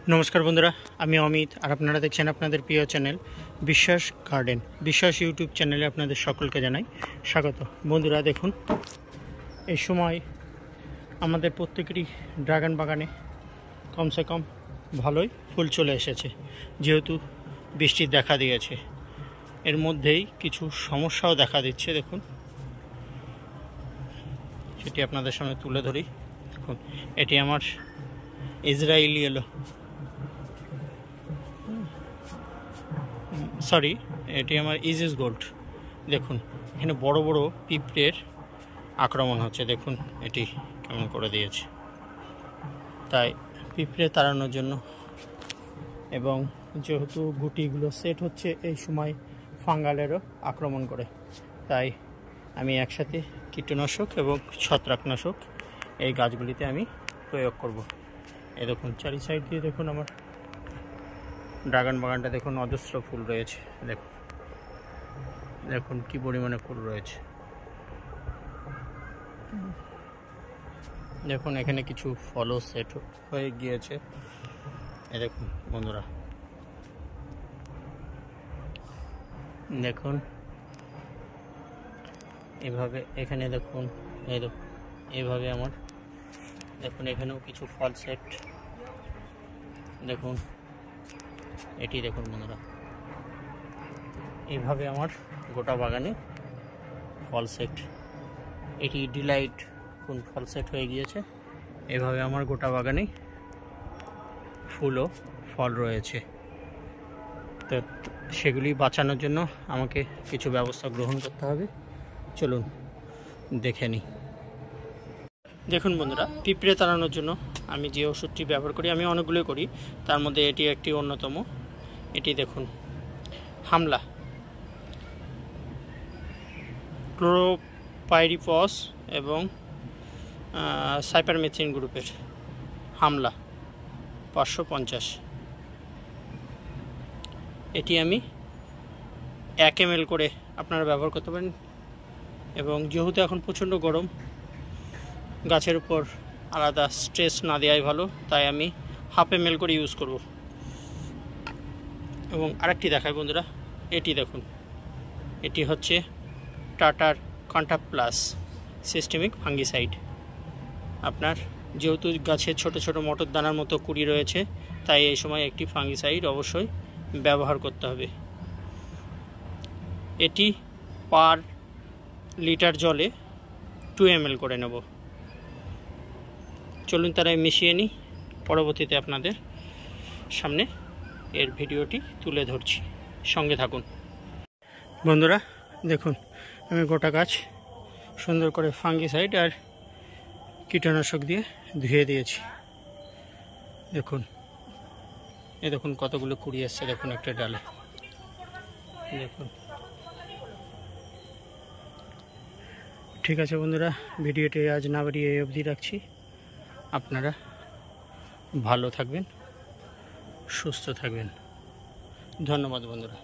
नमस्कार बंधुरा आमी अमित और आपनारा देखছেন আপনাদের প্রিয় চ্যানেল বিশ্বাস গার্ডেন বিশ্বাস ইউটিউব চ্যানেলে আপনাদের সকলকে জানাই স্বাগত। বন্ধুরা দেখুন এই সময় আমাদের প্রত্যেকেরই ড্রাগন বাগানে কমসে কম ভালোই ফুল চলে এসেছে, যেহেতু বৃষ্টি দেখা দিয়েছে। এর মধ্যেই কিছু সমস্যাও দেখা দিচ্ছে, দেখুন সেটি আপনাদের সামনে তুলে ধরি। দেখুন এটি আমার ইসরায়েলি এলো সরি এটি আমার ইজিস গোল্ড। দেখুন এখানে বড় বড় পিঁপড়ের আক্রমণ হচ্ছে, দেখুন এটি কেমন করে দিয়েছে। তাই পিঁপড়ে তাড়ানোর জন্য এবং যেহেতু গুটিগুলো সেট হচ্ছে এই সময় ফাঙ্গালেরও আক্রমণ করে, তাই আমি একসাথে কীটনাশক এবং ছত্রাকনাশক এই গাছগুলিতে আমি প্রয়োগ করব। এই দেখুন চারি সাইড দিয়ে দেখুন আমার ড্রাগন বাগানটা দেখুন অজস্র ফুল রয়েছে। দেখুন দেখুন কি পরিমাণে ফুল রয়েছে। দেখুন এখানে কিছু ফলও সেট হয়ে গিয়েছে। এই দেখুন বন্ধুরা, দেখুন এভাবে এখানে দেখুন এই দেখুন এইভাবে আমার দেখুন এখানেও কিছু ফল সেট। দেখুন এটি দেখুন বন্ধুরা, এইভাবে আমার গোটা বাগানে ফল সেট, এটি ডিলাইট কোন ফল সেট হয়ে গিয়েছে। এভাবে আমার গোটা বাগানে ফুল ও ফল রয়েছে। তো সেগুলি বাঁচানোর জন্য আমাকে কিছু ব্যবস্থা গ্রহণ করতে হবে, চলুন দেখে নিই। দেখুন বন্ধুরা, পিঁপড়ে তাড়ানোর জন্য আমি যে ওষুধটি ব্যবহার করি, আমি অনেকগুলোই করি, তার মধ্যে এটি একটি অন্যতম। এটি দেখুন হামলা ক্লোরোপাইরিফস এবং সাইপারমেথ্রিন গ্রুপের হামলা 550। এটি আমি 1 ml করে আপনারা ব্যবহার করতে পারেন। এবং যেহেতু এখন প্রচণ্ড গরম, গাছের উপর আলাদা স্ট্রেস না দেওয়াই ভালো, তাই আমি 1/2 ml করে ইউজ করব। এবং আরেকটি দেখাই বন্ধুরা, এটি দেখুন এটি হচ্ছে টাটার কন্টা প্লাস সিস্টেমিক ফাঙ্গিসাইড। আপনার যেহেতু গাছে ছোট ছোট মটর দানার মতো কুড়ি রয়েছে, তাই এই সময় একটি ফাঙ্গিসাইড অবশ্যই ব্যবহার করতে হবে। এটি পার লিটার জলে 2 ml করে নেব। চলুন তারা মিশিয়ে নিই, পরবর্তীতে আপনাদের সামনে এর ভিডিওটি তুলে ধরছি, সঙ্গে থাকুন। বন্ধুরা দেখুন আমি গোটা গাছ সুন্দর করে ফাঙ্গিসাইড আর কীটনাশক দিয়ে ধুয়ে দিয়েছি। দেখুন এ দেখুন কতগুলো কুড়ি আসছে, দেখুন একটা ডালে। দেখুন ঠিক আছে বন্ধুরা, ভিডিওটি আজ না বাড়িয়ে এই অবধি রাখছি। আপনারা ভালো থাকবেন, সুস্থ থাকবেন। ধন্যবাদ বন্ধুরা।